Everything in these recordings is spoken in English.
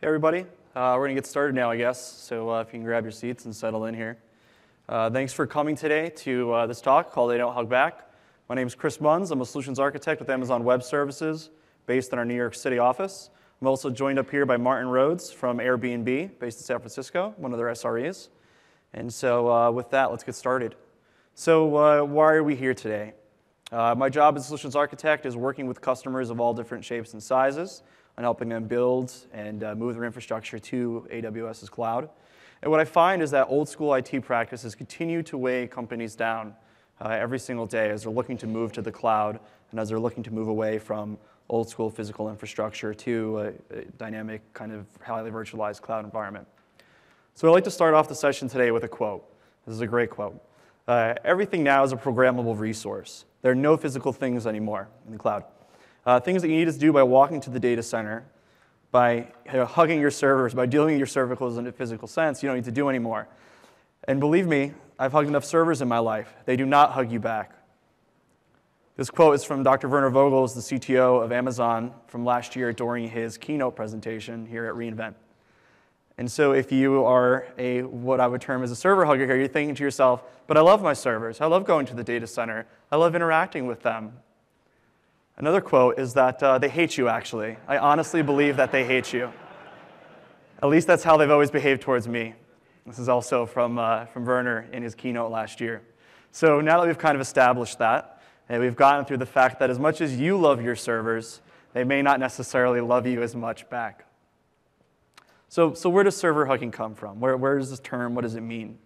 Hey everybody, we're going to get started now, I guess, so if you can grab your seats and settle in here. Thanks for coming today to this talk called They Don't Hug Back. My name is Chris Munns. I'm a solutions architect with Amazon Web Services based in our New York City office. I'm also joined up here by Martin-Rhoads from Airbnb based in San Francisco, one of their SREs. And so with that, let's get started. So why are we here today? My job as a solutions architect is working with customers of all different shapes and sizes and helping them build and move their infrastructure to AWS's cloud. And what I find is that old school IT practices continue to weigh companies down every single day as they're looking to move to the cloud and as they're looking to move away from old school physical infrastructure to a dynamic, kind of highly virtualized cloud environment. So I'd like to start off the session today with a quote. This is a great quote. Everything now is a programmable resource. There are no physical things anymore in the cloud. Things that you need to do by walking to the data center, by hugging your servers, by dealing with your cervicals in a physical sense, you don't need to do anymore. And believe me, I've hugged enough servers in my life. They do not hug you back. This quote is from Dr. Werner Vogels, the CTO of Amazon, from last year during his keynote presentation here at re:Invent. And so if you are what I would term as a server hugger here, you're thinking to yourself, but I love my servers. I love going to the data center. I love interacting with them. Another quote is that they hate you, actually. I honestly believe that they hate you. At least that's how they've always behaved towards me. This is also from Werner in his keynote last year. So now that we've kind of established that, and we've gotten through the fact that as much as you love your servers, they may not necessarily love you as much back. So where does server hugging come from? Where is this term? What does it mean?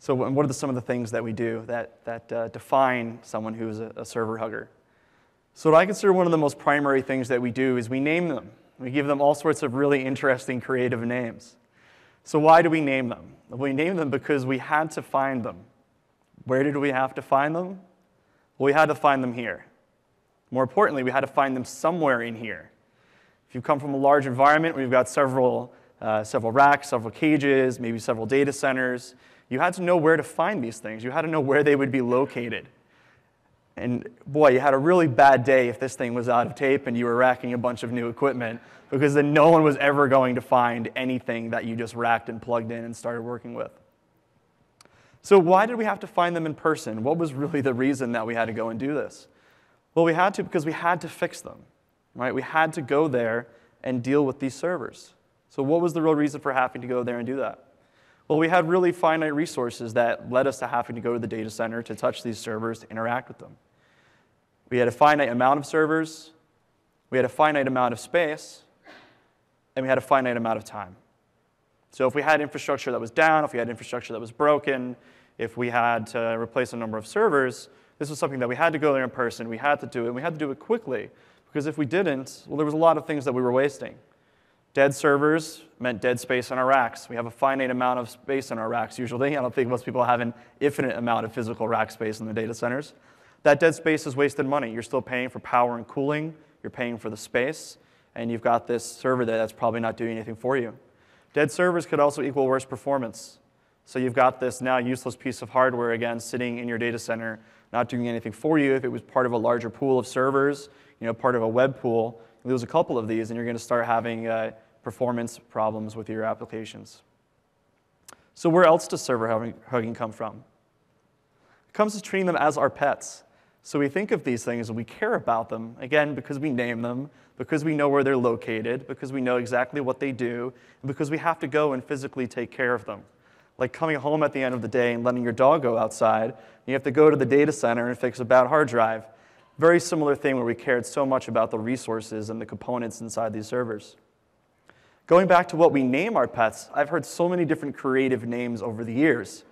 So what are some of the things that we do that define someone who is a server hugger? So what I consider one of the most primary things that we do is we name them. We give them all sorts of really interesting, creative names. So why do we name them? We name them because we had to find them. Where did we have to find them? Well, we had to find them here. More importantly, we had to find them somewhere in here. If you come from a large environment where you've got several racks, several cages, maybe several data centers, you had to know where to find these things. You had to know where they would be located. And boy, you had a really bad day if this thing was out of tape and you were racking a bunch of new equipment, because then no one was ever going to find anything that you just racked and plugged in and started working with. So why did we have to find them in person? What was really the reason that we had to go and do this? Well, we had to because we had to fix them, right? We had to go there and deal with these servers. So what was the real reason for having to go there and do that? Well, we had really finite resources that led us to having to go to the data center to touch these servers, to interact with them. We had a finite amount of servers, we had a finite amount of space, and we had a finite amount of time. So if we had infrastructure that was down, if we had infrastructure that was broken, if we had to replace a number of servers, this was something that we had to go there in person, we had to do it, and we had to do it quickly, because if we didn't, well, there was a lot of things that we were wasting. Dead servers meant dead space on our racks. We have a finite amount of space in our racks usually. I don't think most people have an infinite amount of physical rack space in the data centers. That dead space is wasted money. You're still paying for power and cooling. You're paying for the space. And you've got this server there that's probably not doing anything for you. Dead servers could also equal worse performance. So you've got this now useless piece of hardware, again, sitting in your data center, not doing anything for you. If it was part of a larger pool of servers, part of a web pool, you lose a couple of these, and you're going to start having performance problems with your applications. So where else does server hugging come from? It comes to treating them as our pets. So we think of these things and we care about them, again, because we name them, because we know where they're located, because we know exactly what they do, and because we have to go and physically take care of them. Like coming home at the end of the day and letting your dog go outside, you have to go to the data center and fix a bad hard drive. Very similar thing where we cared so much about the resources and the components inside these servers. Going back to what we name our pets, I've heard so many different creative names over the years.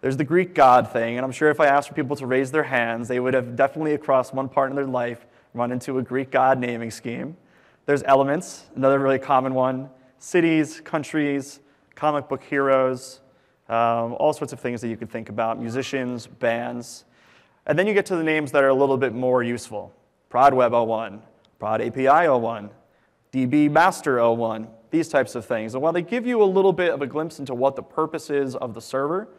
There's the Greek god thing, and I'm sure if I asked for people to raise their hands, they would have definitely across one part in their life run into a Greek god naming scheme. There's elements, another really common one, cities, countries, comic book heroes, all sorts of things that you could think about, musicians, bands. And then you get to the names that are a little bit more useful. Prodweb001, ProdAPI01, DBmaster01, these types of things. And while they give you a little bit of a glimpse into what the purpose is of the server,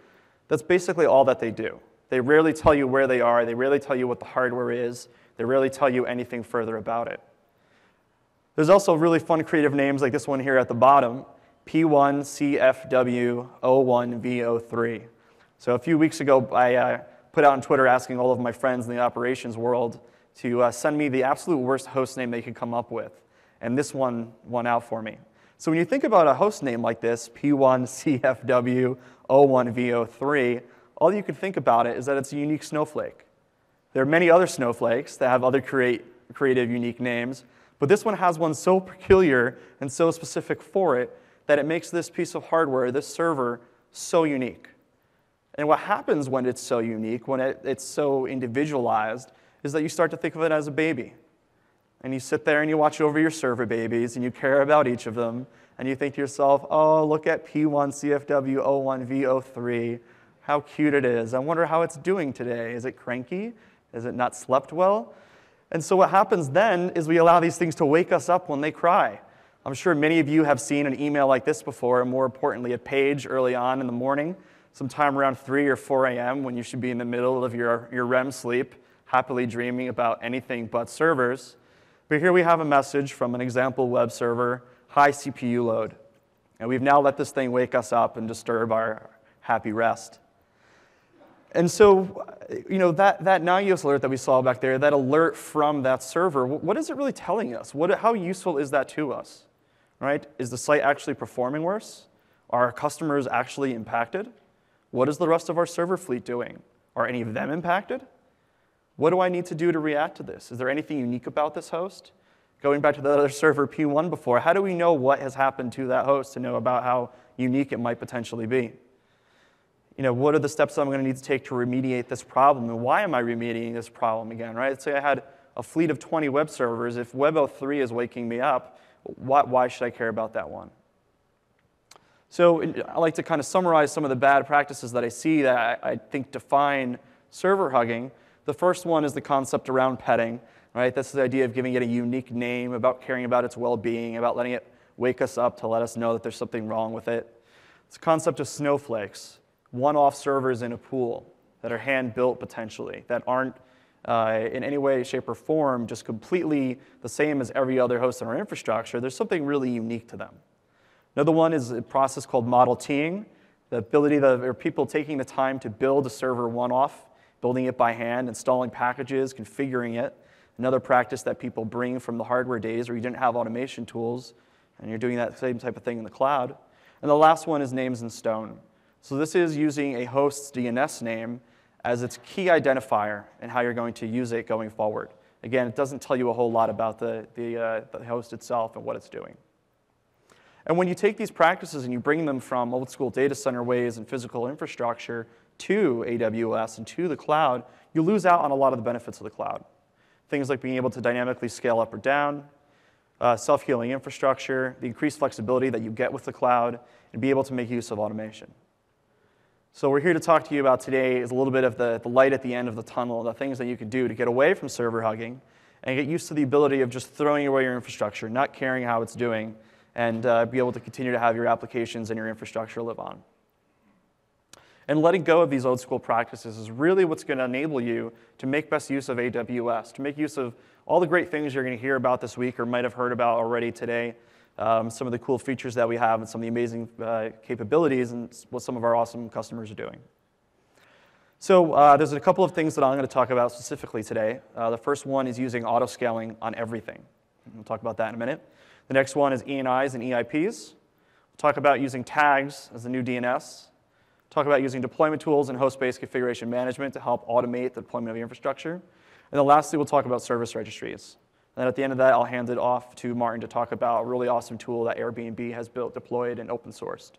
that's basically all that they do. They rarely tell you where they are. They rarely tell you what the hardware is. They rarely tell you anything further about it. There's also really fun creative names like this one here at the bottom, P1CFW01V03. So a few weeks ago, I put out on Twitter asking all of my friends in the operations world to send me the absolute worst host name they could come up with. And this one won out for me. So when you think about a host name like this, P1CFW01V03, all you can think about it is that it's a unique snowflake. There are many other snowflakes that have other creative, unique names, but this one has one so peculiar and so specific for it that it makes this piece of hardware, this server, so unique. And what happens when it's so unique, when it's so individualized, is that you start to think of it as a baby. And you sit there and you watch over your server babies, and you care about each of them, and you think to yourself, oh, look at P1CFW01V03, how cute it is. I wonder how it's doing today. Is it cranky? Is it not slept well? And so what happens then is we allow these things to wake us up when they cry. I'm sure many of you have seen an email like this before, and more importantly, a page early on in the morning, sometime around 3 or 4 a.m. when you should be in the middle of your REM sleep, happily dreaming about anything but servers. But here we have a message from an example web server, high CPU load. And we've now let this thing wake us up and disturb our happy rest. And so, that NIOS alert that we saw back there, that alert from that server, what is it really telling us? How useful is that to us? Right? Is the site actually performing worse? Are our customers actually impacted? What is the rest of our server fleet doing? Are any of them impacted? What do I need to do to react to this? Is there anything unique about this host? Going back to the other server P1 before, how do we know what has happened to that host to know about how unique it might potentially be? What are the steps I'm going to need to take to remediate this problem? And why am I remediating this problem again, right? Let's say I had a fleet of 20 web servers. If Web 03 is waking me up, why should I care about that one? So I like to kind of summarize some of the bad practices that I see that I think define server hugging. The first one is the concept around petting, right? That's the idea of giving it a unique name, about caring about its well-being, about letting it wake us up to let us know that there's something wrong with it. It's the concept of snowflakes, one-off servers in a pool that are hand-built potentially, that aren't in any way, shape, or form just completely the same as every other host in our infrastructure. There's something really unique to them. Another one is a process called model teeing, the ability or people taking the time to build a server one-off, building it by hand, installing packages, configuring it. Another practice that people bring from the hardware days where you didn't have automation tools, and you're doing that same type of thing in the cloud. And the last one is names in stone. So this is using a host's DNS name as its key identifier and how you're going to use it going forward. Again, it doesn't tell you a whole lot about the host itself and what it's doing. And when you take these practices and you bring them from old school data center ways and physical infrastructure to AWS and to the cloud, you lose out on a lot of the benefits of the cloud. Things like being able to dynamically scale up or down, self-healing infrastructure, the increased flexibility that you get with the cloud, and be able to make use of automation. So we're here to talk to you about today is a little bit of the light at the end of the tunnel, the things that you can do to get away from server hugging and get used to the ability of just throwing away your infrastructure, not caring how it's doing, and be able to continue to have your applications and your infrastructure live on. And letting go of these old school practices is really what's going to enable you to make best use of AWS, to make use of all the great things you're going to hear about this week or might have heard about already today, some of the cool features that we have and some of the amazing capabilities and what some of our awesome customers are doing. So there's a couple of things that I'm going to talk about specifically today. The first one is using auto-scaling on everything. We'll talk about that in a minute. The next one is ENIs and EIPs. We'll talk about using tags as the new DNS. Talk about using deployment tools and host-based configuration management to help automate the deployment of your infrastructure. And then lastly, we'll talk about service registries. And then at the end of that, I'll hand it off to Martin to talk about a really awesome tool that Airbnb has built, deployed, and open sourced.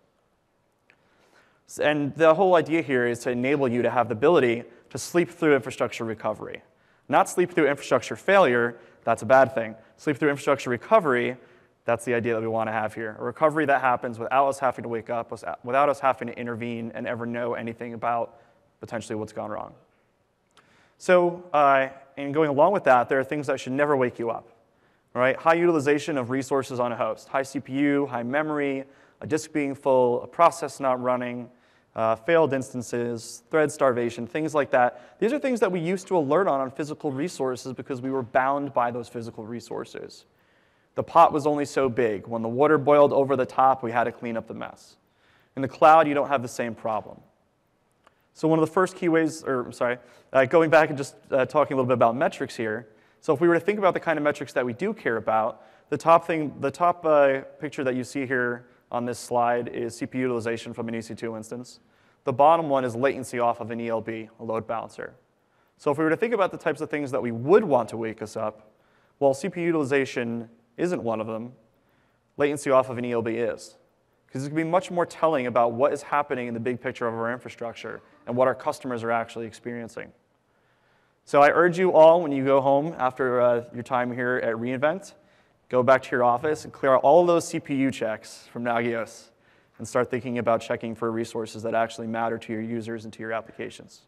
And the whole idea here is to enable you to have the ability to sleep through infrastructure recovery. Not sleep through infrastructure failure, that's a bad thing. Sleep through infrastructure recovery, that's the idea that we want to have here. A recovery that happens without us having to wake up, without us having to intervene and ever know anything about potentially what's gone wrong. So, and going along with that, there are things that should never wake you up. Right? High utilization of resources on a host. High CPU, high memory, a disk being full, a process not running, failed instances, thread starvation, things like that. These are things that we used to alert on physical resources because we were bound by those physical resources. The pot was only so big. When the water boiled over the top, we had to clean up the mess. In the cloud, you don't have the same problem. So one of the first key ways, going back and just talking a little bit about metrics here. So if we were to think about the kind of metrics that we do care about, the top picture that you see here on this slide is CPU utilization from an EC2 instance. The bottom one is latency off of an ELB, a load balancer. So if we were to think about the types of things that we would want to wake us up, well, CPU utilization isn't one of them. Latency off of an ELB is. Because it can be much more telling about what is happening in the big picture of our infrastructure and what our customers are actually experiencing. So I urge you all, when you go home after your time here at reInvent, go back to your office and clear out all of those CPU checks from Nagios and start thinking about checking for resources that actually matter to your users and to your applications.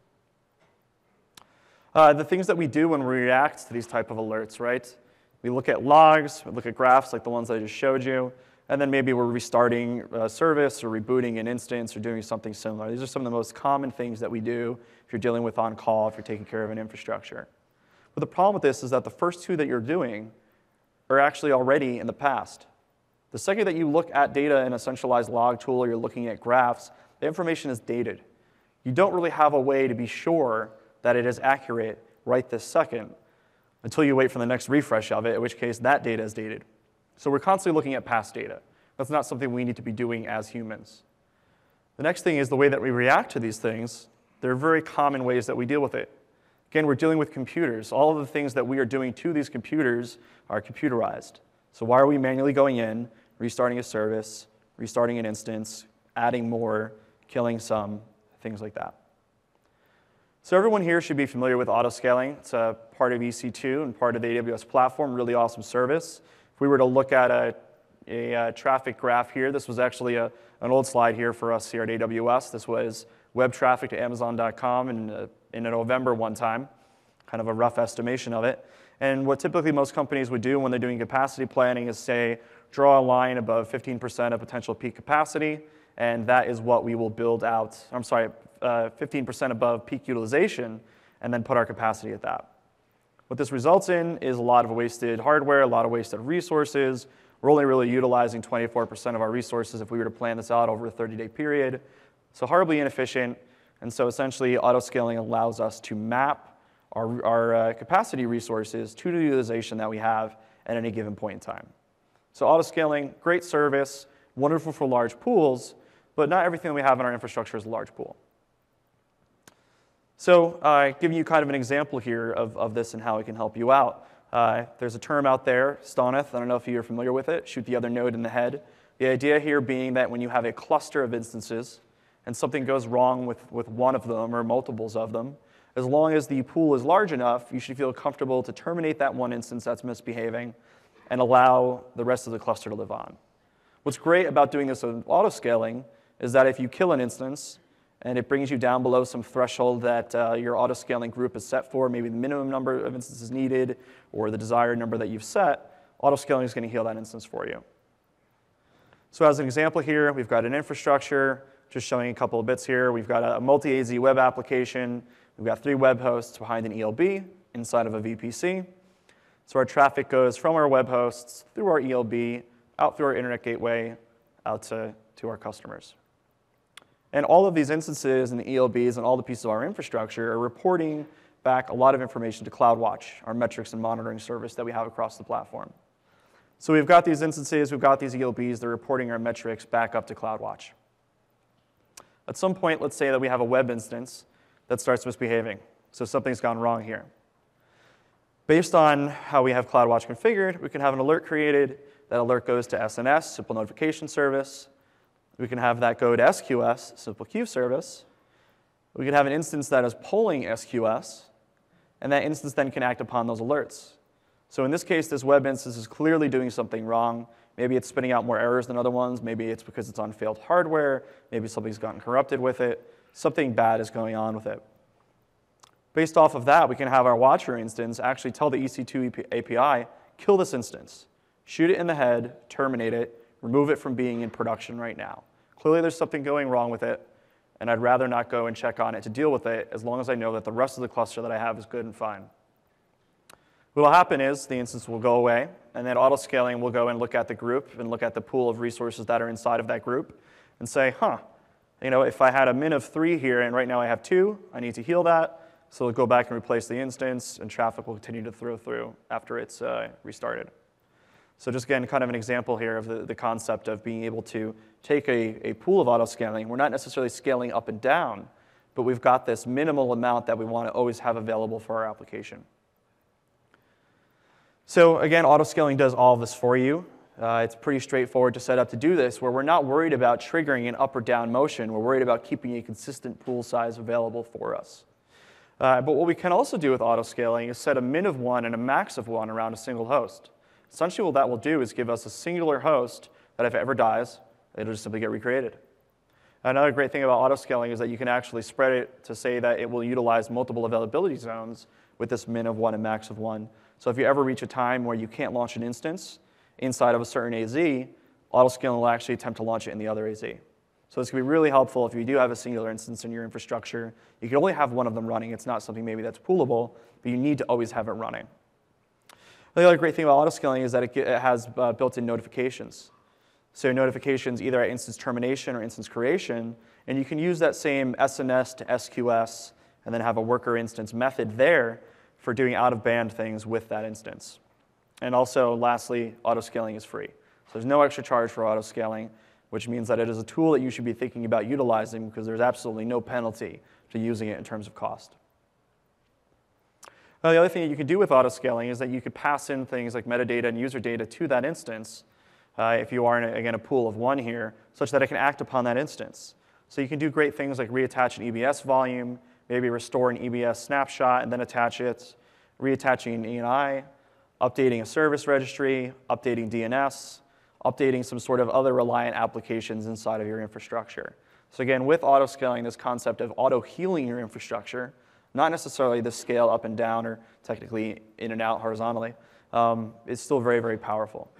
The things that we do when we react to these type of alerts, right? We look at logs, we look at graphs like the ones I just showed you, and then maybe we're restarting a service or rebooting an instance or doing something similar. These are some of the most common things that we do if you're dealing with on-call, if you're taking care of an infrastructure. But the problem with this is that the first two that you're doing are actually already in the past. The second that you look at data in a centralized log tool or you're looking at graphs, the information is dated. You don't really have a way to be sure that it is accurate right this second until you wait for the next refresh of it, in which case that data is dated. So we're constantly looking at past data. That's not something we need to be doing as humans. The next thing is the way that we react to these things. There are very common ways that we deal with it. Again, we're dealing with computers. All of the things that we are doing to these computers are computerized. So why are we manually going in, restarting a service, restarting an instance, adding more, killing some, things like that? So everyone here should be familiar with autoscaling. It's a part of EC2 and part of the AWS platform, really awesome service. If we were to look at a traffic graph here, this was actually an old slide here for us here at AWS. This was web traffic to Amazon.com in November one time, kind of a rough estimation of it. And what typically most companies would do when they're doing capacity planning is say, draw a line above 15% of potential peak capacity, and that is what we will build out, 15% above peak utilization, and then put our capacity at that. What this results in is a lot of wasted hardware, a lot of wasted resources. We're only really utilizing 24% of our resources if we were to plan this out over a 30-day period. So horribly inefficient, and so essentially autoscaling allows us to map our capacity resources to the utilization that we have at any given point in time. So autoscaling, great service, wonderful for large pools, but not everything that we have in our infrastructure is a large pool. So giving you kind of an example here of this and how it can help you out. There's a term out there, Stoneth. I don't know if you're familiar with it. Shoot the other node in the head. The idea here being that when you have a cluster of instances and something goes wrong with one of them or multiples of them, as long as the pool is large enough, you should feel comfortable to terminate that one instance that's misbehaving and allow the rest of the cluster to live on. What's great about doing this with autoscaling is that if you kill an instance and it brings you down below some threshold that your autoscaling group is set for, maybe the minimum number of instances needed or the desired number that you've set, autoscaling is going to heal that instance for you. So as an example here, we've got an infrastructure, just showing a couple of bits here. We've got a multi-AZ web application. We've got 3 web hosts behind an ELB inside of a VPC. So our traffic goes from our web hosts through our ELB, out through our internet gateway, out to our customers. And all of these instances and the ELBs and all the pieces of our infrastructure are reporting back a lot of information to CloudWatch, our metrics and monitoring service that we have across the platform. So we've got these instances, we've got these ELBs, they're reporting our metrics back up to CloudWatch. At some point, let's say that we have a web instance that starts misbehaving. So something's gone wrong here. Based on how we have CloudWatch configured, we can have an alert created. That alert goes to SNS, Simple Notification Service. We can have that go to SQS, Simple Queue Service. We can have an instance that is polling SQS, and that instance then can act upon those alerts. So in this case, this web instance is clearly doing something wrong. Maybe it's spitting out more errors than other ones. Maybe it's because it's on failed hardware. Maybe something's gotten corrupted with it. Something bad is going on with it. Based off of that, we can have our watcher instance actually tell the EC2 API, kill this instance, shoot it in the head, terminate it, remove it from being in production right now. Clearly there's something going wrong with it, and I'd rather not go and check on it to deal with it as long as I know that the rest of the cluster that I have is good and fine. What will happen is the instance will go away, and then auto-scaling will go and look at the group and look at the pool of resources that are inside of that group and say, if I had a min of 3 here and right now I have 2, I need to heal that. So it'll go back and replace the instance, and traffic will continue to flow through after it's restarted. So just again, kind of an example here of the concept of being able to take a pool of auto-scaling. We're not necessarily scaling up and down, but we've got this minimal amount that we want to always have available for our application. So again, auto-scaling does all of this for you. It's pretty straightforward to set up to do this, where we're not worried about triggering an up or down motion. We're worried about keeping a consistent pool size available for us. But what we can also do with auto-scaling is set a min of 1 and a max of 1 around a single host. Essentially what that will do is give us a singular host that if it ever dies, it'll just simply get recreated. Another great thing about auto-scaling is that you can actually spread it to say that it will utilize multiple availability zones with this min of 1 and max of 1. So if you ever reach a time where you can't launch an instance inside of a certain AZ, auto-scaling will actually attempt to launch it in the other AZ. So this can be really helpful if you do have a singular instance in your infrastructure. You can only have one of them running. It's not something maybe that's poolable, but you need to always have it running. The other great thing about auto-scaling is that it has built-in notifications. So notifications either at instance termination or instance creation, and you can use that same SNS to SQS and then have a worker instance method there for doing out-of-band things with that instance. And also, lastly, auto-scaling is free. So there's no extra charge for auto-scaling, which means that it is a tool that you should be thinking about utilizing because there's absolutely no penalty to using it in terms of cost. Now, the other thing that you can do with auto-scaling is that you could pass in things like metadata and user data to that instance if you are in, again, a pool of 1 here, such that it can act upon that instance. So you can do great things like reattach an EBS volume, maybe restore an EBS snapshot and then attach it, reattaching an ENI, updating a service registry, updating DNS, updating some sort of other reliant applications inside of your infrastructure. So again, with auto-scaling, this concept of auto-healing your infrastructure, not necessarily the scale up and down or technically in and out horizontally, is still very, very powerful.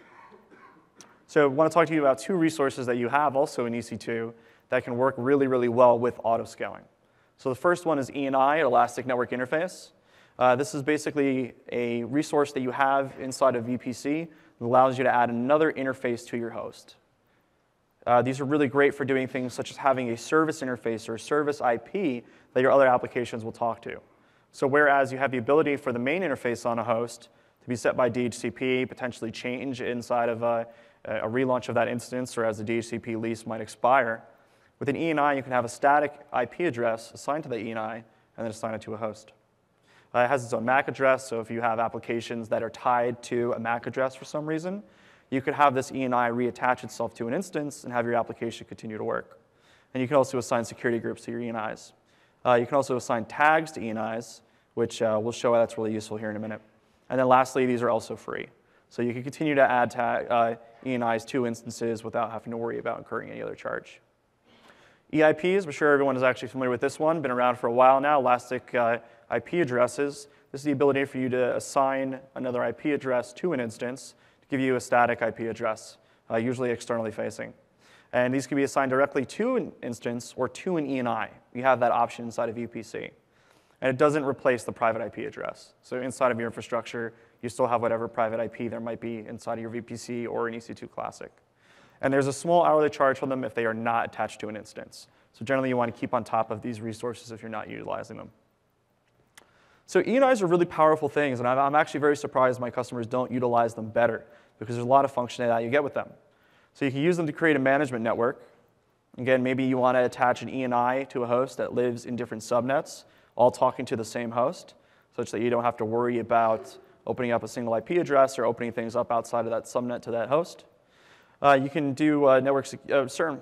So I want to talk to you about 2 resources that you have also in EC2 that can work really, really well with auto-scaling. So the first one is ENI, Elastic Network Interface. This is basically a resource that you have inside of VPC that allows you to add another interface to your host. These are really great for doing things such as having a service interface or a service IP that your other applications will talk to. So whereas you have the ability for the main interface on a host to be set by DHCP, potentially change inside of a relaunch of that instance or as the DHCP lease might expire, with an ENI you can have a static IP address assigned to the ENI and then assign it to a host. It has its own MAC address, so if you have applications that are tied to a MAC address for some reason, you could have this ENI reattach itself to an instance and have your application continue to work. And you can also assign security groups to your ENIs. You can also assign tags to ENIs, which we'll show how that's really useful here in a minute. And then lastly, these are also free. So you can continue to add ENIs to instances without having to worry about incurring any other charge. EIPs, I'm sure everyone is actually familiar with this one, been around for a while now, Elastic IP addresses. This is the ability for you to assign another IP address to an instance to give you a static IP address, usually externally facing. And these can be assigned directly to an instance or to an ENI. You have that option inside of VPC. And it doesn't replace the private IP address. So inside of your infrastructure, you still have whatever private IP there might be inside of your VPC or an EC2 Classic. And there's a small hourly charge for them if they are not attached to an instance. So generally, you want to keep on top of these resources if you're not utilizing them. So ENIs are really powerful things, and I'm actually very surprised my customers don't utilize them better because there's a lot of functionality you get with them. So you can use them to create a management network. Again, maybe you want to attach an ENI to a host that lives in different subnets, all talking to the same host, such that you don't have to worry about opening up a single IP address or opening things up outside of that subnet to that host. You can do certain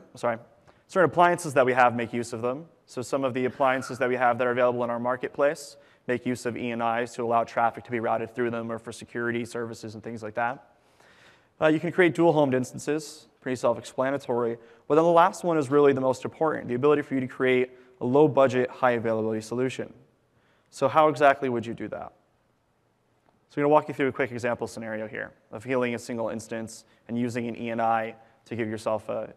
appliances that we have make use of them. So some of the appliances that we have that are available in our marketplace make use of ENIs to allow traffic to be routed through them or for security services and things like that. You can create dual-homed instances, pretty self-explanatory. But then the last one is really the most important, the ability for you to create a low-budget, high-availability solution. So how exactly would you do that? So I'm going to walk you through a quick example scenario here of healing a single instance and using an ENI to give yourself a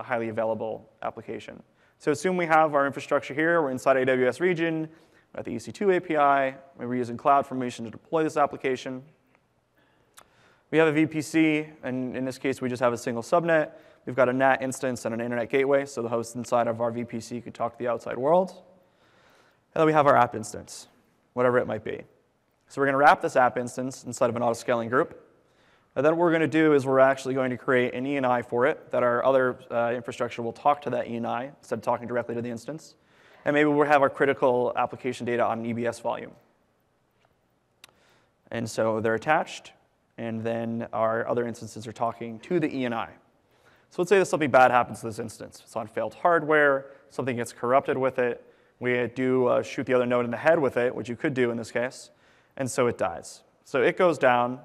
highly available application. So assume we have our infrastructure here. We're inside AWS region. at the EC2 API. Maybe we're using CloudFormation to deploy this application. We have a VPC, and in this case, we just have a single subnet. We've got a NAT instance and an internet gateway, so the host inside of our VPC could talk to the outside world. And then we have our app instance, whatever it might be. So we're going to wrap this app instance inside of an auto-scaling group. And then what we're going to do is we're actually going to create an ENI for it that our other infrastructure will talk to that ENI instead of talking directly to the instance. And maybe we'll have our critical application data on an EBS volume. And so they're attached, and then our other instances are talking to the ENI. So let's say that something bad happens to this instance. It's on failed hardware, something gets corrupted with it. We do shoot the other node in the head with it, which you could do in this case, and so it dies. So it goes down.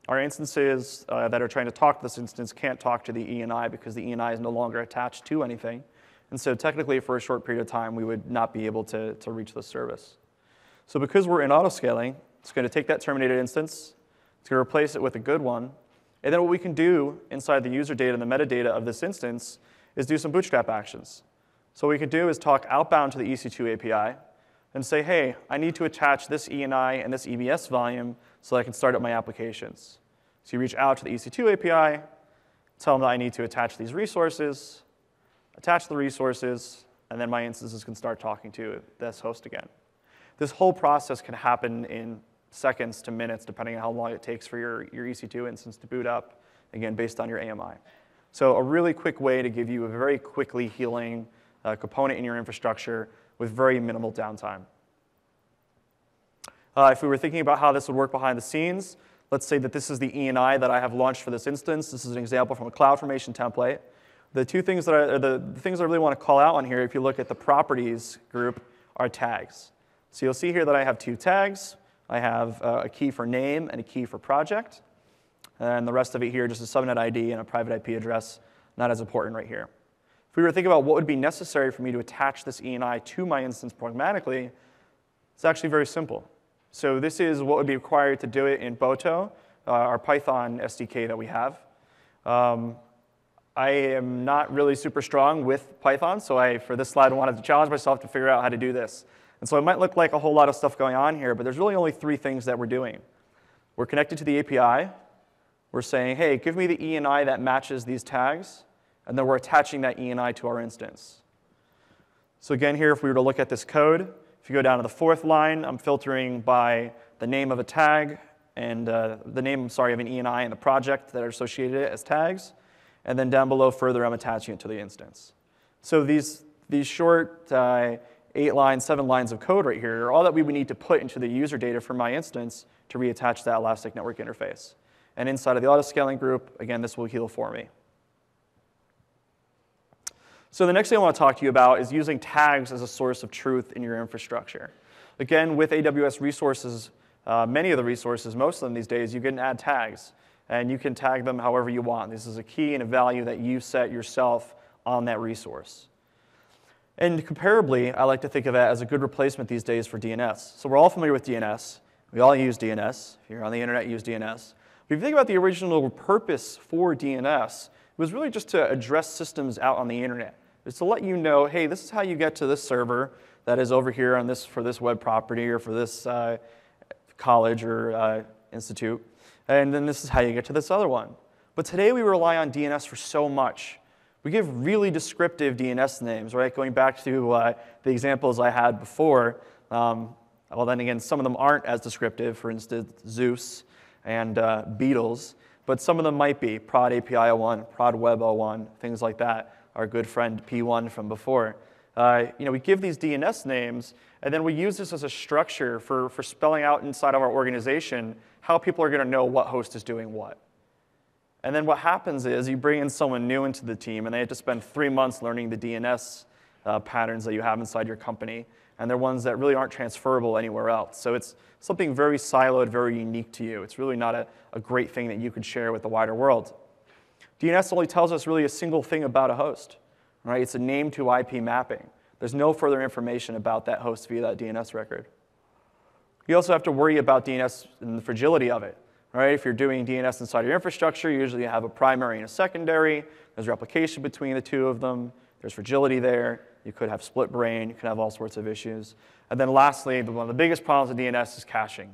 Our instances that are trying to talk to this instance can't talk to the ENI because the ENI is no longer attached to anything. And so technically, for a short period of time, we would not be able to reach this service. So because we're in auto-scaling, it's going to take that terminated instance, it's going to replace it with a good one, and then what we can do inside the user data and the metadata of this instance is do some bootstrap actions. So what we can do is talk outbound to the EC2 API and say, hey, I need to attach this ENI and this EBS volume so that I can start up my applications. So you reach out to the EC2 API, tell them that I need to attach these resources, attach the resources, and then my instances can start talking to this host again. This whole process can happen in seconds to minutes, depending on how long it takes for your EC2 instance to boot up, again, based on your AMI. So a really quick way to give you a very quickly healing component in your infrastructure with very minimal downtime. If we were thinking about how this would work behind the scenes, let's say that this is the ENI that I have launched for this instance. This is an example from a CloudFormation template. The two things that the things I really want to call out on here, if you look at the properties group, are tags. So you'll see here that I have two tags. I have a key for name and a key for project. And the rest of it here, just a subnet ID and a private IP address, not as important right here. If we were to think about what would be necessary for me to attach this ENI to my instance programmatically, it's actually very simple. So this is what would be required to do it in Boto, our Python SDK that we have. I am not really super strong with Python, so for this slide, I wanted to challenge myself to figure out how to do this. And so it might look like a whole lot of stuff going on here, but there's really only three things that we're doing. We're connected to the API. We're saying, hey, give me the ENI that matches these tags. And then we're attaching that ENI to our instance. So again, here, if we were to look at this code, if you go down to the fourth line, I'm filtering by the name of a tag and the name, of an ENI and the project that are associated as tags. And then down below further, I'm attaching it to the instance. So these short 8 lines, 7 lines of code right here are all that we would need to put into the user data for my instance to reattach that Elastic Network interface. And inside of the auto-scaling group, again, this will heal for me. So the next thing I want to talk to you about is using tags as a source of truth in your infrastructure. Again, with AWS resources, many of the resources, most of them these days, you can add tags. And you can tag them however you want. This is a key and a value that you set yourself on that resource. And comparably, I like to think of it as a good replacement these days for DNS. So we're all familiar with DNS. We all use DNS. If you're on the internet, you use DNS. But if you think about the original purpose for DNS, it was really just to address systems out on the internet. It's to let you know, hey, this is how you get to this server that is over here on this, for this web property or for this college or institute. And then this is how you get to this other one. But today we rely on DNS for so much. We give really descriptive DNS names, right? Going back to the examples I had before. Well, then again, some of them aren't as descriptive. For instance, Zeus and Beatles. But some of them might be. Prod-API-01, Prodweb001, things like that. Our good friend P1 from before. We give these DNS names, and then we use this as a structure for spelling out inside of our organization how people are going to know what host is doing what. And then what happens is you bring in someone new into the team, and they have to spend 3 months learning the DNS patterns that you have inside your company, and they're ones that really aren't transferable anywhere else. So it's something very siloed, very unique to you. It's really not a great thing that you could share with the wider world. DNS only tells us really a single thing about a host. Right? It's a name to IP mapping. There's no further information about that host via that DNS record. You also have to worry about DNS and the fragility of it. Right? If you're doing DNS inside your infrastructure, usually you have a primary and a secondary. There's replication between the two of them. There's fragility there. You could have split brain. You could have all sorts of issues. And then lastly, one of the biggest problems with DNS is caching.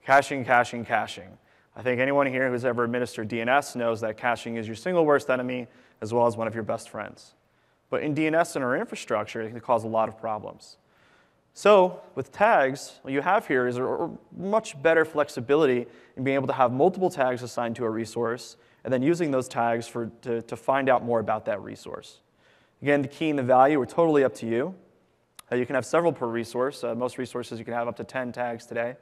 Caching, caching, caching. I think anyone here who's ever administered DNS knows that caching is your single worst enemy as well as one of your best friends. But in DNS and our infrastructure, it can cause a lot of problems. So with tags, what you have here is a much better flexibility in being able to have multiple tags assigned to a resource and then using those tags to find out more about that resource. Again, the key and the value are totally up to you. You can have several per resource. Most resources you can have up to 10 tags today.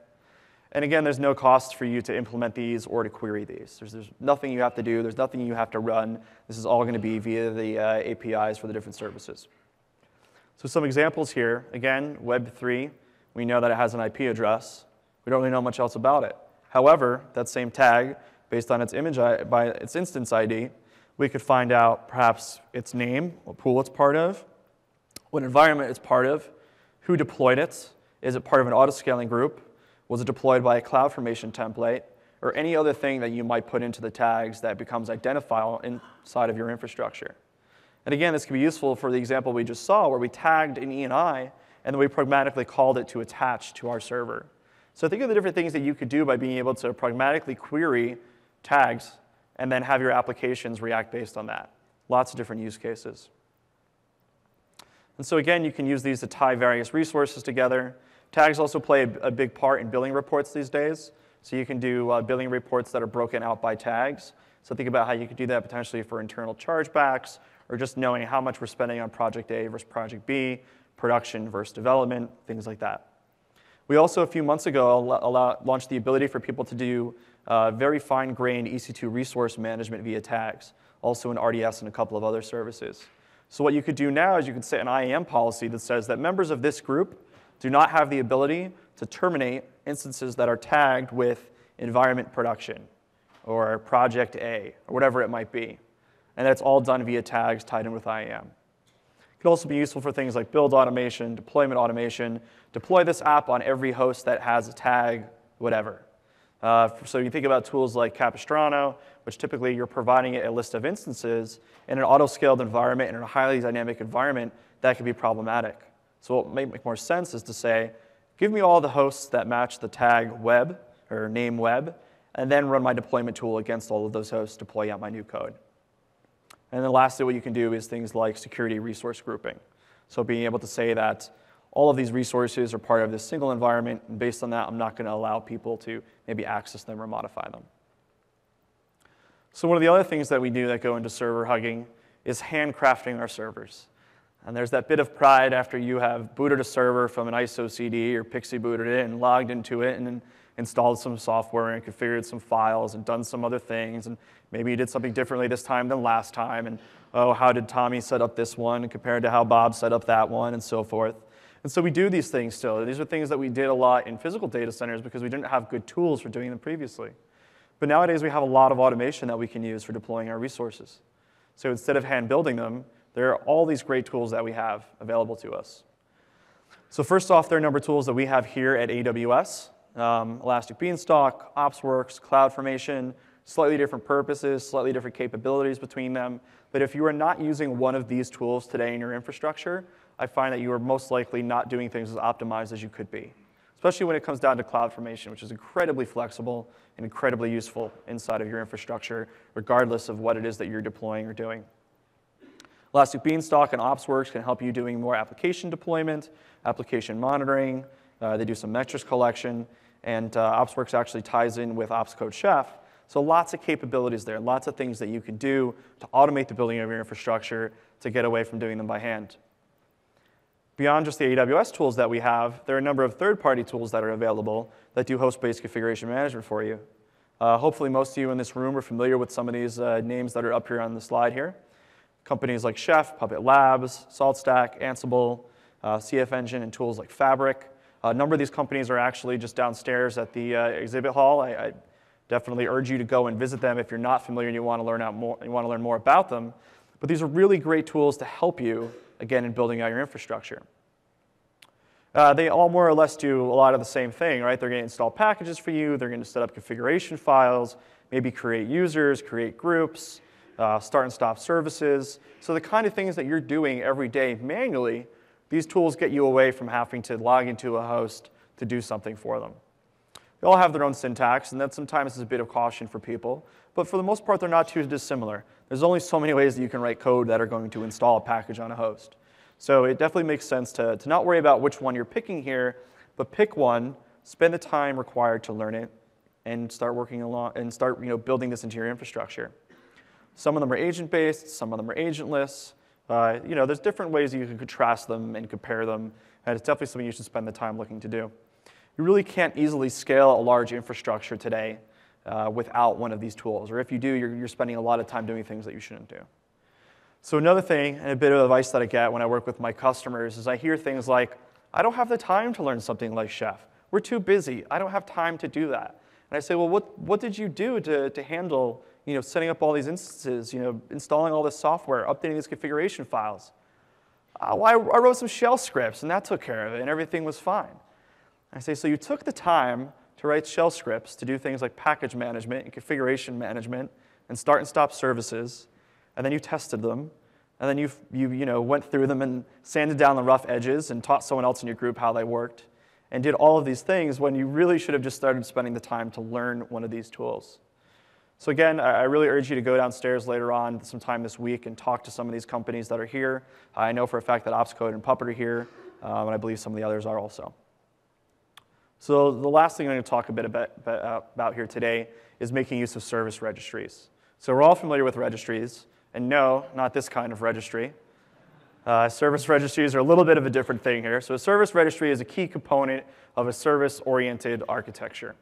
And again, there's no cost for you to implement these or to query these. There's nothing you have to do. There's nothing you have to run. This is all going to be via the APIs for the different services. So some examples here. Again, Web3, we know that it has an IP address. We don't really know much else about it. However, that same tag, based on its image by its instance ID, we could find out perhaps its name, what pool it's part of, what environment it's part of, who deployed it, is it part of an autoscaling group, was it deployed by a CloudFormation template, or any other thing that you might put into the tags that becomes identifiable inside of your infrastructure. And again, this can be useful for the example we just saw where we tagged an ENI and then we pragmatically called it to attach to our server. So think of the different things that you could do by being able to pragmatically query tags and then have your applications react based on that. Lots of different use cases. And so again, you can use these to tie various resources together. Tags also play a big part in billing reports these days. So you can do billing reports that are broken out by tags. So think about how you could do that potentially for internal chargebacks or just knowing how much we're spending on project A versus project B, production versus development, things like that. We also, a few months ago, launched the ability for people to do very fine-grained EC2 resource management via tags, also in RDS and a couple of other services. So what you could do now is you could set an IAM policy that says that members of this group do not have the ability to terminate instances that are tagged with environment production or project A or whatever it might be. And that's all done via tags tied in with IAM. It could also be useful for things like build automation, deployment automation, deploy this app on every host that has a tag, whatever. So you think about tools like Capistrano, which typically you're providing it a list of instances in an auto-scaled environment, in a highly dynamic environment, that could be problematic. So what may make more sense is to say, give me all the hosts that match the tag web or name web, and then run my deployment tool against all of those hosts to deploy out my new code. And then lastly, what you can do is things like security resource grouping. So being able to say that all of these resources are part of this single environment, and based on that, I'm not going to allow people to maybe access them or modify them. So one of the other things that we do that go into server hugging is handcrafting our servers. And there's that bit of pride after you have booted a server from an ISO CD or PXE booted it and logged into it and then installed some software and configured some files and done some other things. And maybe you did something differently this time than last time. And oh, how did Tommy set up this one compared to how Bob set up that one and so forth. And so we do these things still. These are things that we did a lot in physical data centers because we didn't have good tools for doing them previously. But nowadays we have a lot of automation that we can use for deploying our resources. So instead of hand building them, there are all these great tools that we have available to us. So first off, there are a number of tools that we have here at AWS. Elastic Beanstalk, OpsWorks, CloudFormation, slightly different purposes, slightly different capabilities between them. But if you are not using one of these tools today in your infrastructure, I find that you are most likely not doing things as optimized as you could be, especially when it comes down to CloudFormation, which is incredibly flexible and incredibly useful inside of your infrastructure, regardless of what it is that you're deploying or doing. Elastic Beanstalk and OpsWorks can help you doing more application deployment, application monitoring. They do some metrics collection. And OpsWorks actually ties in with OpsCode Chef. So lots of capabilities there, lots of things that you can do to automate the building of your infrastructure to get away from doing them by hand. Beyond just the AWS tools that we have, there are a number of third-party tools that are available that do host-based configuration management for you. Hopefully most of you in this room are familiar with some of these names that are up here on the slide here. Companies like Chef, Puppet Labs, SaltStack, Ansible, CF Engine, and tools like Fabric. A number of these companies are actually just downstairs at the exhibit hall. I definitely urge you to go and visit them if you're not familiar and you want to learn more about them. But these are really great tools to help you, again, in building out your infrastructure. They all more or less do a lot of the same thing, right? They're going to install packages for you. They're going to set up configuration files, maybe create users, create groups. start and stop services. So the kind of things that you're doing every day manually, these tools get you away from having to log into a host to do something for them. They all have their own syntax, and that sometimes is a bit of caution for people. But for the most part, they're not too dissimilar. There's only so many ways that you can write code that are going to install a package on a host. So it definitely makes sense to not worry about which one you're picking here, but pick one, spend the time required to learn it, and start working along and start building this into your infrastructure. Some of them are agent-based, some of them are agentless. There's different ways you can contrast them and compare them, and it's definitely something you should spend the time looking to do. You really can't easily scale a large infrastructure today without one of these tools, or if you do, you're spending a lot of time doing things that you shouldn't do. So another thing, and a bit of advice that I get when I work with my customers, is I hear things like, I don't have the time to learn something like Chef. We're too busy. I don't have time to do that. And I say, well, what did you do to handle setting up all these instances, installing all this software, updating these configuration files? Well, I wrote some shell scripts, and that took care of it, and everything was fine. I say, so you took the time to write shell scripts to do things like package management and configuration management and start and stop services, and then you tested them, and then you went through them and sanded down the rough edges and taught someone else in your group how they worked, and did all of these things when you really should have just started spending the time to learn one of these tools. So again, I really urge you to go downstairs later on sometime this week and talk to some of these companies that are here. I know for a fact that OpsCode and Puppet are here, and I believe some of the others are also. So the last thing I'm going to talk a bit about here today is making use of service registries. So we're all familiar with registries, and no, not this kind of registry. Service registries are a little bit of a different thing here. So a service registry is a key component of a service-oriented architecture.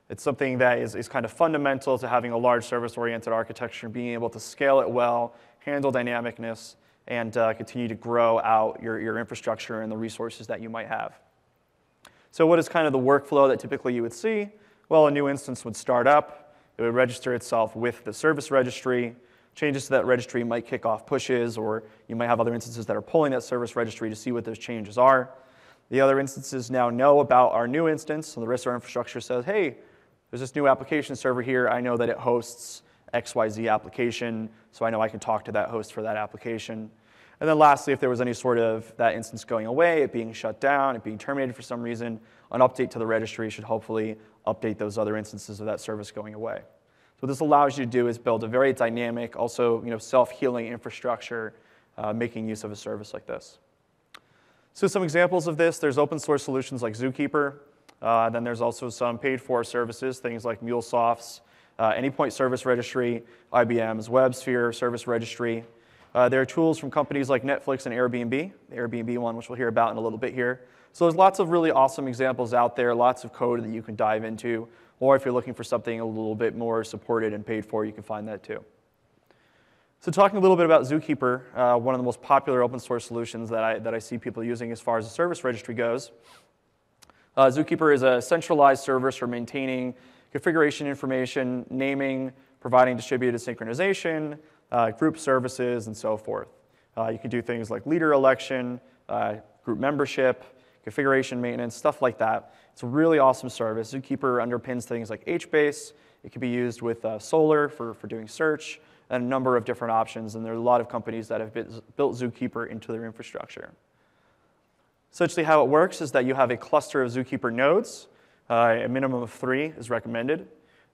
It's something that is kind of fundamental to having a large service-oriented architecture, being able to scale it well, handle dynamicness, and continue to grow out your infrastructure and the resources that you might have. So what is kind of the workflow that typically you would see? Well, a new instance would start up. It would register itself with the service registry. Changes to that registry might kick off pushes, or you might have other instances that are pulling that service registry to see what those changes are. The other instances now know about our new instance, so the rest of our infrastructure says, hey, there's this new application server here. I know that it hosts XYZ application, so I know I can talk to that host for that application. And then lastly, if there was any sort of that instance going away, it being shut down, it being terminated for some reason, an update to the registry should hopefully update those other instances of that service going away. So what this allows you to do is build a very dynamic, also self-healing infrastructure, making use of a service like this. So some examples of this, there's open source solutions like Zookeeper. Then there's also some paid-for services, things like MuleSoft's Anypoint Service Registry, IBM's WebSphere Service Registry. There are tools from companies like Netflix and Airbnb, the Airbnb one, which we'll hear about in a little bit here. So there's lots of really awesome examples out there, lots of code that you can dive into, or if you're looking for something a little bit more supported and paid for, you can find that too. So talking a little bit about Zookeeper, one of the most popular open source solutions that I see people using as far as the service registry goes. Zookeeper is a centralized service for maintaining configuration information, naming, providing distributed synchronization, group services, and so forth. You can do things like leader election, group membership, configuration maintenance, stuff like that. It's a really awesome service. Zookeeper underpins things like HBase. It can be used with Solr for doing search, and a number of different options. And there are a lot of companies that have built Zookeeper into their infrastructure. Essentially how it works is that you have a cluster of Zookeeper nodes. A minimum of 3 is recommended.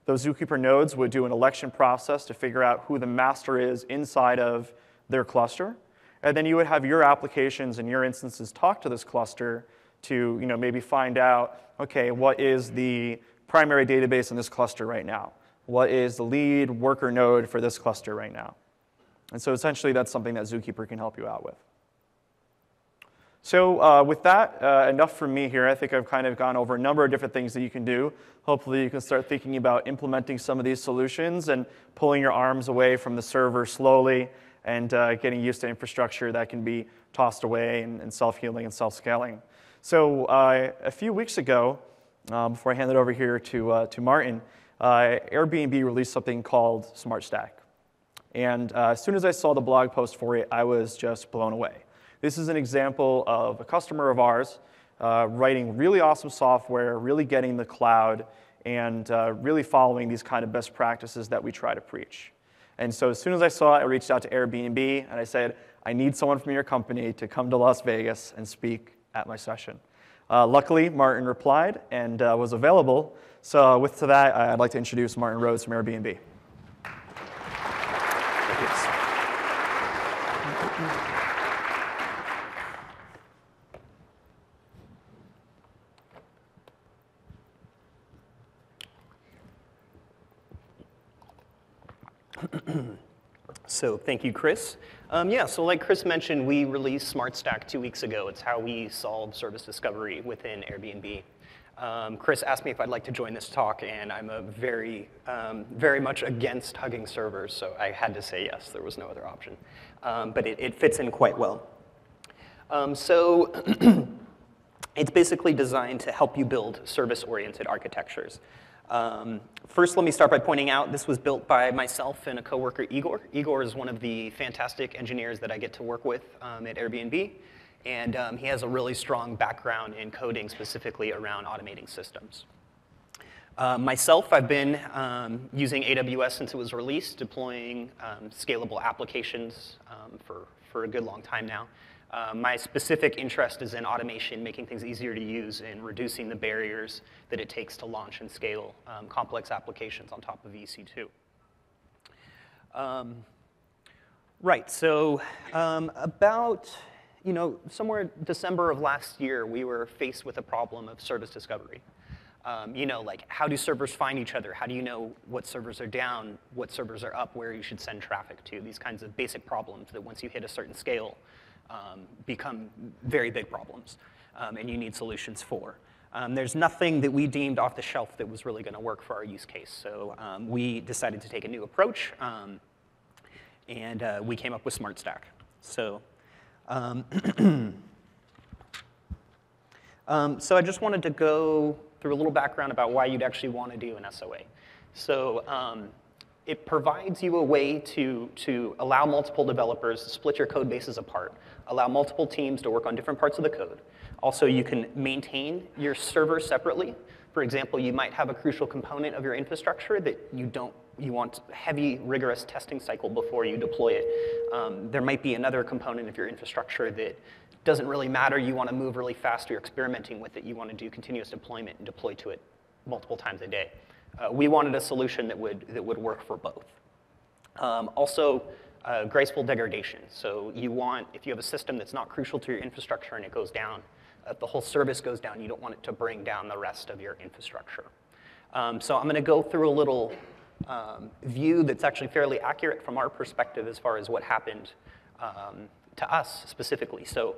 Those Zookeeper nodes would do an election process to figure out who the master is inside of their cluster. And then you would have your applications and your instances talk to this cluster to maybe find out, okay, what is the primary database in this cluster right now? What is the lead worker node for this cluster right now? And so essentially that's something that Zookeeper can help you out with. So with that, enough from me here. I think I've kind of gone over a number of different things that you can do. Hopefully you can start thinking about implementing some of these solutions and pulling your arms away from the server slowly and getting used to infrastructure that can be tossed away and self-healing and self-scaling. So a few weeks ago, before I hand it over here to Martin, Airbnb released something called SmartStack. And as soon as I saw the blog post for it, I was just blown away. This is an example of a customer of ours writing really awesome software, really getting the cloud, and really following these kind of best practices that we try to preach. And so as soon as I saw it, I reached out to Airbnb, and I said, I need someone from your company to come to Las Vegas and speak at my session. Luckily, Martin replied and was available. So with that, I'd like to introduce Martin-Rhoads from Airbnb. So thank you, Chris. Yeah, so like Chris mentioned, we released SmartStack 2 weeks ago. It's how we solve service discovery within Airbnb. Chris asked me if I'd like to join this talk, and I'm a very much against hugging servers, so I had to say yes. There was no other option. But it fits in quite well. So it's basically designed to help you build service-oriented architectures. First, let me start by pointing out this was built by myself and a coworker, Igor. Igor is one of the fantastic engineers that I get to work with at Airbnb. And he has a really strong background in coding, specifically around automating systems. Myself, I've been using AWS since it was released, deploying scalable applications for a good long time now. My specific interest is in automation, making things easier to use and reducing the barriers that it takes to launch and scale complex applications on top of EC2. Right, so about somewhere December of last year, we were faced with a problem of service discovery. Like how do servers find each other? How do you know what servers are down, what servers are up, where you should send traffic to? These kinds of basic problems that once you hit a certain scale, become very big problems, and you need solutions for. There's nothing that we deemed off the shelf that was really going to work for our use case. So we decided to take a new approach, and we came up with SmartStack. So, so I just wanted to go through a little background about why you'd actually want to do an SOA. So it provides you a way to allow multiple developers to split your code bases apart, allow multiple teams to work on different parts of the code. Also, you can maintain your server separately. For example, you might have a crucial component of your infrastructure that you want heavy, rigorous testing cycle before you deploy it. There might be another component of your infrastructure that doesn't really matter. You want to move really fast, or you're experimenting with it. You want to do continuous deployment and deploy to it multiple times a day. We wanted a solution that would work for both. Also, graceful degradation. So if you have a system that's not crucial to your infrastructure and it goes down, if the whole service goes down, you don't want it to bring down the rest of your infrastructure. So I'm going to go through a little view that's actually fairly accurate from our perspective as far as what happened to us specifically. So,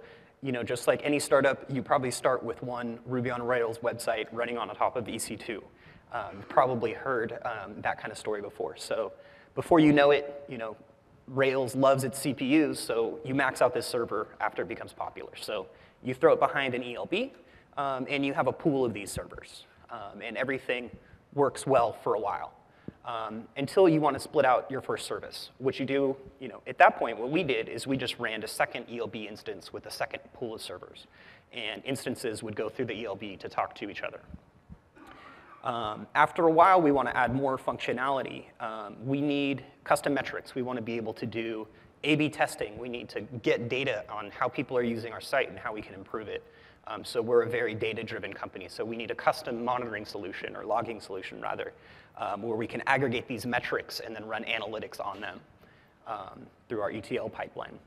just like any startup, you probably start with one Ruby on Rails website running on top of EC2. You've probably heard that kind of story before. So before you know it, Rails loves its CPUs, so you max out this server after it becomes popular. So you throw it behind an ELB, and you have a pool of these servers. And everything works well for a while. Until you want to split out your first service. What you do, at that point, what we did is we just ran a second ELB instance with a second pool of servers. And instances would go through the ELB to talk to each other. After a while, we want to add more functionality. We need custom metrics. We want to be able to do A/B testing. We need to get data on how people are using our site and how we can improve it. So we're a very data-driven company. So we need a custom monitoring solution, or logging solution, rather, where we can aggregate these metrics and then run analytics on them through our ETL pipeline.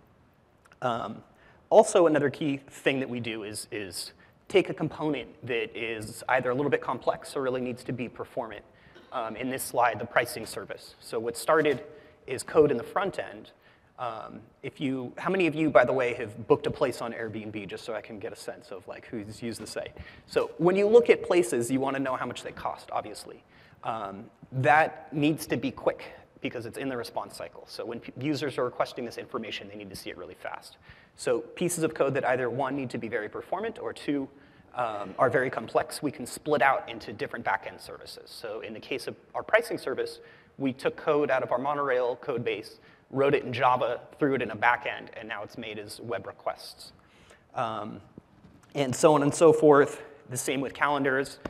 Also, another key thing that we do is take a component that is either a little bit complex or really needs to be performant. In this slide, the pricing service. So what started is code in the front end. How many of you, by the way, have booked a place on Airbnb, just so I can get a sense of who's used the site? So when you look at places, you want to know how much they cost, obviously. That needs to be quick because it's in the response cycle. So when users are requesting this information, they need to see it really fast. So pieces of code that either, one, need to be very performant, or two, are very complex, we can split out into different backend services. So in the case of our pricing service, we took code out of our monorail code base, wrote it in Java, threw it in a backend, and now it's made as web requests. And so on and so forth. The same with calendars.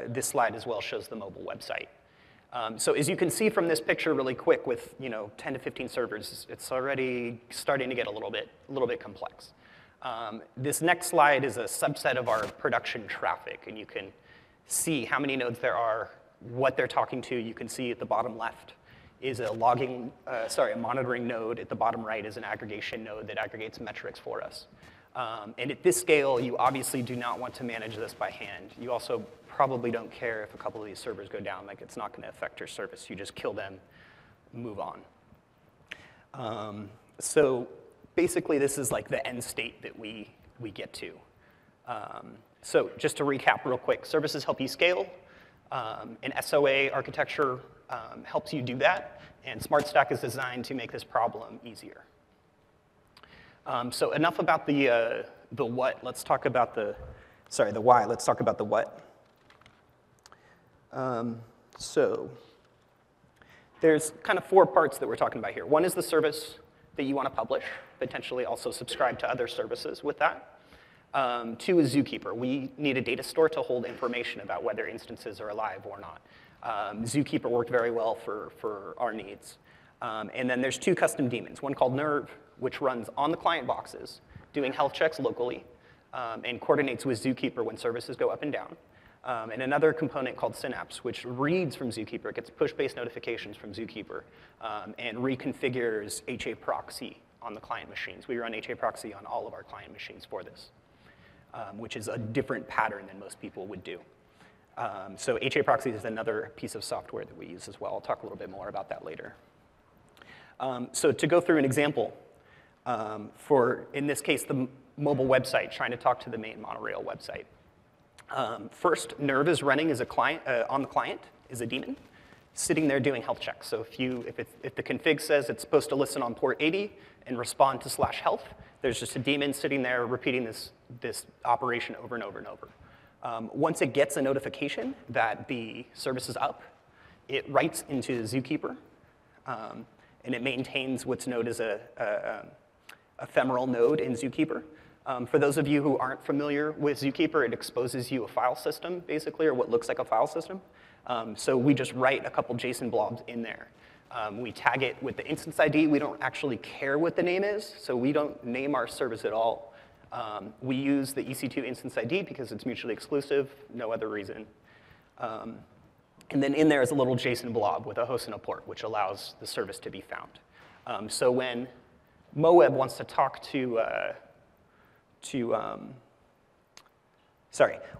This slide as well shows the mobile website. So as you can see from this picture really quick with 10 to 15 servers, it's already starting to get a little bit complex. This next slide is a subset of our production traffic, and you can see how many nodes there are, what they're talking to. You can see at the bottom left is a monitoring node. At the bottom right is an aggregation node that aggregates metrics for us. And at this scale, you obviously do not want to manage this by hand. You also probably don't care if a couple of these servers go down. Like, it's not going to affect your service. You just kill them, move on. So basically, this is like the end state that we get to. So just to recap real quick, services help you scale. An SOA architecture helps you do that. And SmartStack is designed to make this problem easier. So enough about the what. Let's talk about the why. Let's talk about the what. So there's kind of 4 parts that we're talking about here. One is the service that you want to publish, potentially also subscribe to other services with that. 2 is Zookeeper. We need a data store to hold information about whether instances are alive or not. Zookeeper worked very well for our needs. And then there's 2 custom daemons, one called Nerve, which runs on the client boxes, doing health checks locally, and coordinates with Zookeeper when services go up and down. And another component called Synapse, which reads from Zookeeper. It gets push-based notifications from Zookeeper and reconfigures HA proxy on the client machines. We run HA proxy on all of our client machines for this, which is a different pattern than most people would do. So HA proxy is another piece of software that we use as well. I'll talk a little bit more about that later. So to go through an example, for, in this case, the mobile website, trying to talk to the main monorail website. First, Nerve is running as a client, on the client is a daemon, sitting there doing health checks. So if the config says it's supposed to listen on port 80 and respond to /health, there's just a daemon sitting there repeating this operation over and over and over. Once it gets a notification that the service is up, it writes into Zookeeper, and it maintains what's known as a ephemeral node in Zookeeper. For those of you who aren't familiar with Zookeeper, it exposes you a file system, basically, or what looks like a file system. So we just write a couple JSON blobs in there. We tag it with the instance ID. We don't actually care what the name is, so we don't name our service at all. We use the EC2 instance ID because it's mutually exclusive, no other reason. And then in there is a little JSON blob with a host and a port, which allows the service to be found. So when MoWeb wants to talk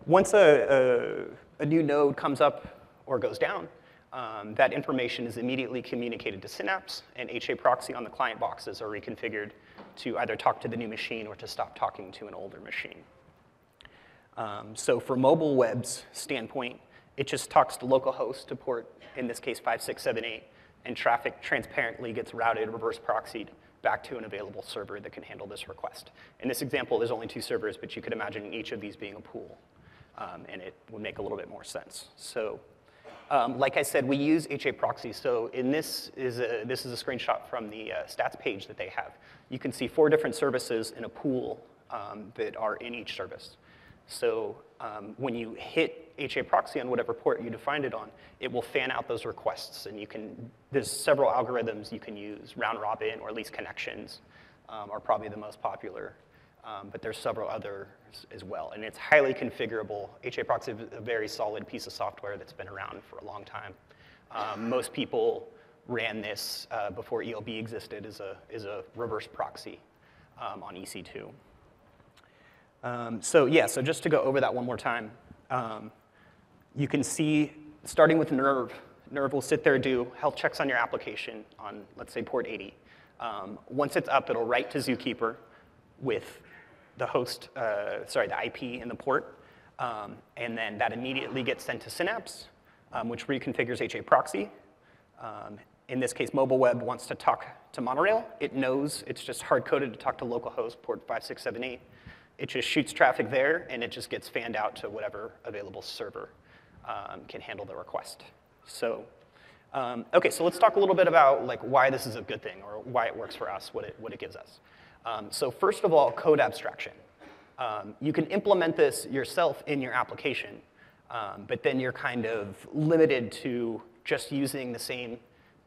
once a new node comes up or goes down, that information is immediately communicated to Synapse, and HA proxy on the client boxes are reconfigured to either talk to the new machine or to stop talking to an older machine. So for mobile web's standpoint, it just talks to localhost to port, in this case, 5678, and traffic transparently gets routed, reverse proxied, back to an available server that can handle this request. In this example, there's only 2 servers, but you could imagine each of these being a pool, and it would make a little bit more sense. So like I said, we use HA proxy. So this is a screenshot from the stats page that they have. You can see 4 different services in a pool that are in each service. So when you hit HA proxy on whatever port you defined it on, it will fan out those requests. And there's several algorithms you can use. Round robin or least connections are probably the most popular. But there's several others as well. And it's highly configurable. HA proxy is a very solid piece of software that's been around for a long time. Most people ran this before ELB existed as a reverse proxy on EC2. So just to go over that one more time, you can see, starting with Nerve, Nerve will sit there, do health checks on your application on, let's say, port 80. Once it's up, it'll write to Zookeeper with the host, the IP and the port, and then that immediately gets sent to Synapse, which reconfigures HA proxy. In this case, mobile web wants to talk to Monorail. It knows it's just hard-coded to talk to localhost port 5678. It just shoots traffic there, and it just gets fanned out to whatever available server can handle the request. So, okay, so let's talk a little bit about why this is a good thing, or why it works for us, what it gives us. So first of all, code abstraction. You can implement this yourself in your application, but then you're kind of limited to just using the same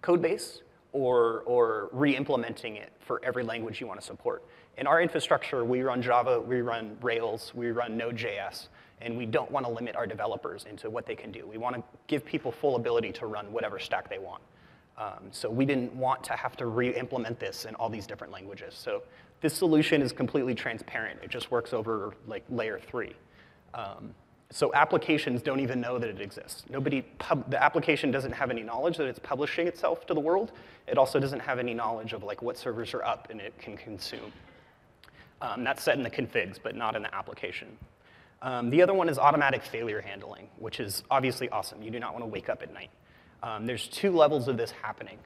code base or re-implementing it for every language you want to support. In our infrastructure, we run Java, we run Rails, we run Node.js, and we don't want to limit our developers into what they can do. We want to give people full ability to run whatever stack they want. So we didn't want to have to re-implement this in all these different languages. So this solution is completely transparent. It just works over like layer 3. So applications don't even know that it exists. The application doesn't have any knowledge that it's publishing itself to the world. It also doesn't have any knowledge of like what servers are up and it can consume. That's set in the configs, but not in the application. The other one is automatic failure handling, which is obviously awesome. You do not want to wake up at night. There's 2 levels of this happening.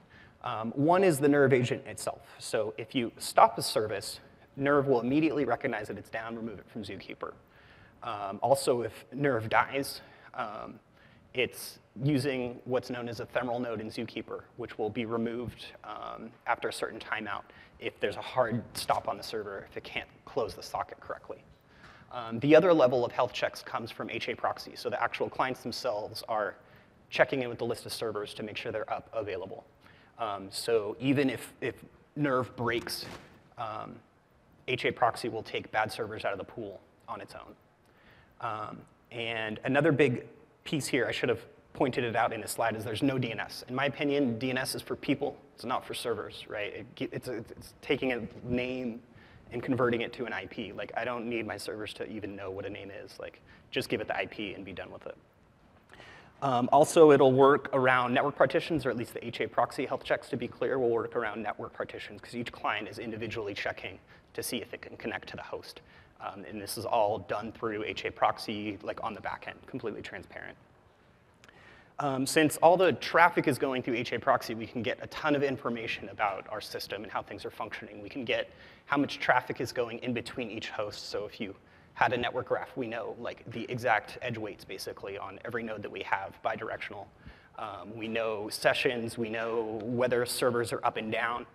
One is the Nerve agent itself. So if you stop a service, Nerve will immediately recognize that it's down, remove it from Zookeeper. Also, if Nerve dies, it's using what's known as a ephemeral node in Zookeeper, which will be removed after a certain timeout if there's a hard stop on the server, if it can't close the socket correctly. The other level of health checks comes from HA proxy. So the actual clients themselves are checking in with the list of servers to make sure they're up available. So even if Nerve breaks, HA proxy will take bad servers out of the pool on its own. And another big piece here, I should have pointed it out in this slide, is there's no DNS. In my opinion, DNS is for people. It's not for servers, right? It's taking a name and converting it to an IP. Like, I don't need my servers to even know what a name is. Like, just give it the IP and be done with it. Also, it'll work around network partitions, or at least the HA proxy health checks, to be clear, will work around network partitions, because each client is individually checking to see if it can connect to the host. And this is all done through HA proxy, like on the back end, completely transparent. Since all the traffic is going through HA proxy, we can get a ton of information about our system and how things are functioning. We can get how much traffic is going in between each host. So if you had a network graph, we know like the exact edge weights basically on every node that we have bidirectional. We know sessions, we know whether servers are up and down.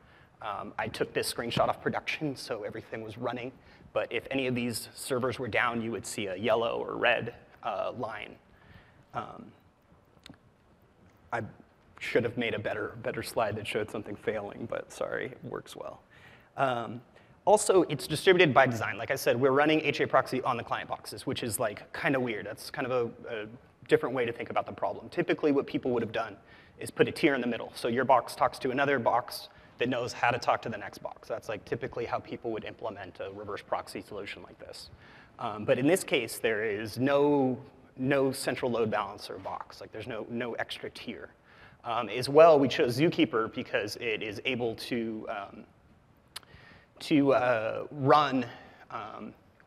I took this screenshot off production, so everything was running. But if any of these servers were down, you would see a yellow or red line. I should have made a better slide that showed something failing, but sorry, it works well. Also, it's distributed by design. Like I said, we're running HA proxy on the client boxes, which is like kind of weird. That's kind of a different way to think about the problem. Typically, what people would have done is put a tier in the middle. So your box talks to another box that knows how to talk to the next box. That's like typically how people would implement a reverse proxy solution like this. But in this case, there is no central load balancer box. Like there's no extra tier. As well, we chose Zookeeper because it is able to run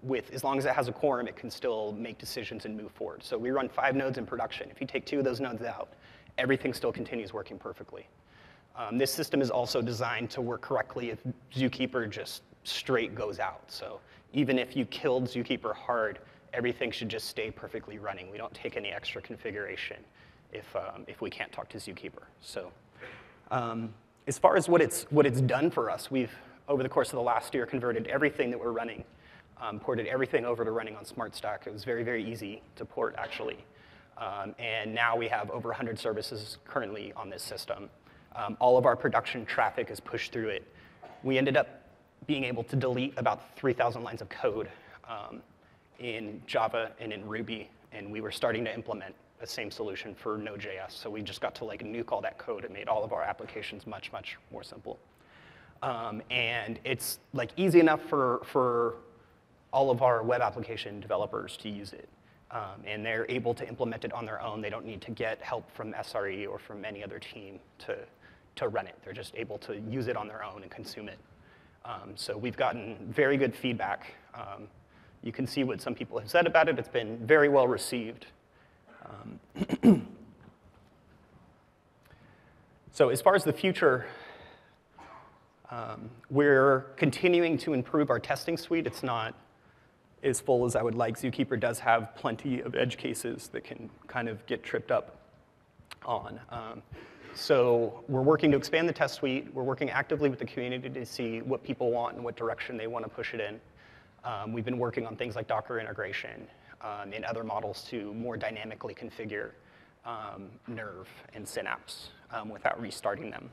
with, as long as it has a quorum, it can still make decisions and move forward. So we run 5 nodes in production. If you take 2 of those nodes out, everything still continues working perfectly. This system is also designed to work correctly if Zookeeper just straight goes out. So even if you killed Zookeeper hard, everything should just stay perfectly running. We don't take any extra configuration if we can't talk to Zookeeper. So as far as what it's done for us, we've, over the course of the last year, converted everything that we're running, ported everything over to running on SmartStack. It was very, very easy to port, actually. And now we have over 100 services currently on this system. All of our production traffic is pushed through it. We ended up being able to delete about 3,000 lines of code in Java and in Ruby, and we were starting to implement the same solution for Node.js. So we just got to like nuke all that code and made all of our applications much, much more simple. And it's like easy enough for all of our web application developers to use it. And they're able to implement it on their own. They don't need to get help from SRE or from any other team to run it. They're just able to use it on their own and consume it. So we've gotten very good feedback. You can see what some people have said about it. It's been very well received. So as far as the future, we're continuing to improve our testing suite. It's not as full as I would like. Zookeeper does have plenty of edge cases that can kind of get tripped up on. So we're working to expand the test suite. We're working actively with the community to see what people want and what direction they want to push it in. We've been working on things like Docker integration and other models to more dynamically configure Nerve and Synapse without restarting them.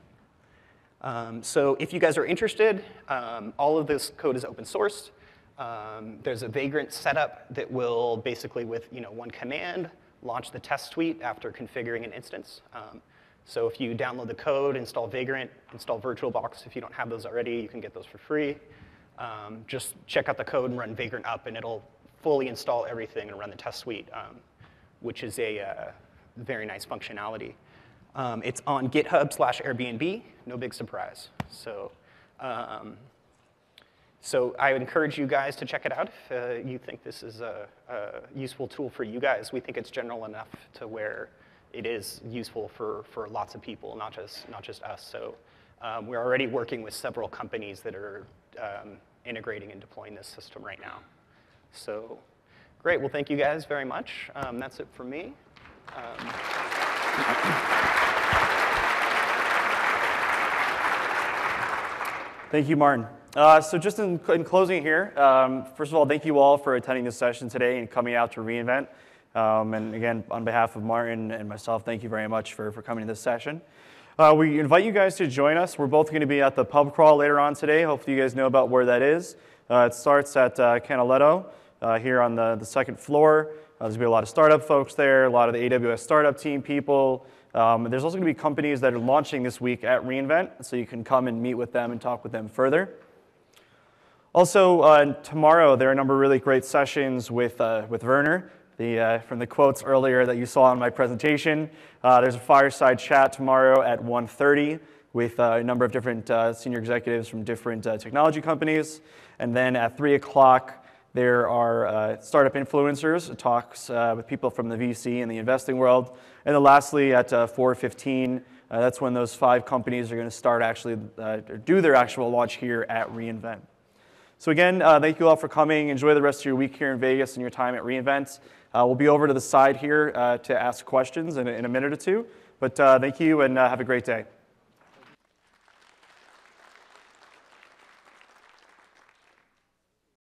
So if you guys are interested, all of this code is open source. There's a Vagrant setup that will basically, with one command, launch the test suite after configuring an instance. So if you download the code, install Vagrant, install VirtualBox. If you don't have those already, you can get those for free. Just check out the code and run Vagrant up, and it'll fully install everything and run the test suite, which is a very nice functionality. It's on GitHub/Airbnb, no big surprise. So, so I would encourage you guys to check it out if you think this is a useful tool for you guys. We think it's general enough to where it is useful for lots of people, not just us. So we're already working with several companies that are integrating and deploying this system right now. So great. Well, thank you guys very much. That's it for me. Thank you, Martin. So just in closing here, first of all, thank you all for attending this session today and coming out to reInvent. And again, on behalf of Martin and myself, thank you very much for coming to this session. We invite you guys to join us. We're both going to be at the pub crawl later on today. Hopefully you guys know about where that is. It starts at Canaletto here on the second floor. There's going to be a lot of startup folks there, a lot of the AWS startup team people. There's also going to be companies that are launching this week at reInvent, so you can come and meet with them and talk with them further. Also, tomorrow, there are a number of really great sessions with Werner. From the quotes earlier that you saw in my presentation, there's a fireside chat tomorrow at 1:30 with a number of different senior executives from different technology companies. And then at 3 o'clock, there are startup influencers, talks with people from the VC and the investing world. And then lastly, at 4:15, that's when those 5 companies are going to start actually do their actual launch here at reInvent. So again, thank you all for coming. Enjoy the rest of your week here in Vegas and your time at reInvent. We'll be over to the side here to ask questions in a minute or two. But thank you, and have a great day.